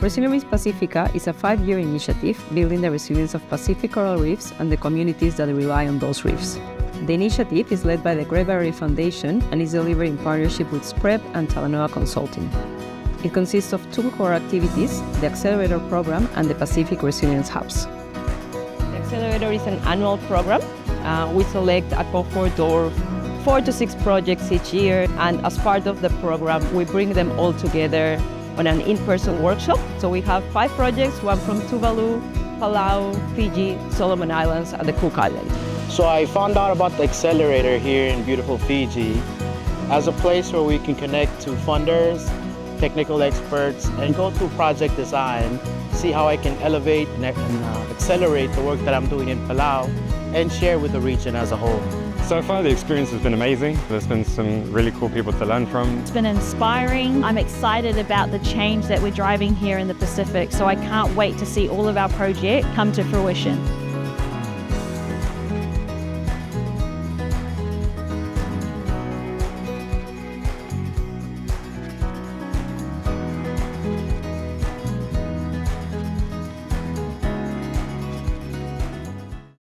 Reefs Pasifika is a 5-year initiative building the resilience of Pacific coral reefs and the communities that rely on those reefs. The initiative is led by the Great Barrier Reef Foundation and is delivered in partnership with SPREP and Talanoa Consulting. It consists of 2 core activities, the Accelerator program and the Pacific Resilience Hubs. The Accelerator is an annual program. We select a cohort of 4 to 6 projects each year, and as part of the program, we bring them all together on an in-person workshop. So we have 5 projects, one from Tuvalu, Palau, Fiji, Solomon Islands, and the Cook Islands. So I found out about the Accelerator here in beautiful Fiji as a place where we can connect to funders, technical experts, and go through project design, see how I can elevate and accelerate the work that I'm doing in Palau and share with the region as a whole. So far the experience has been amazing. There's been some really cool people to learn from. It's been inspiring. I'm excited about the change that we're driving here in the Pacific, so I can't wait to see all of our projects come to fruition.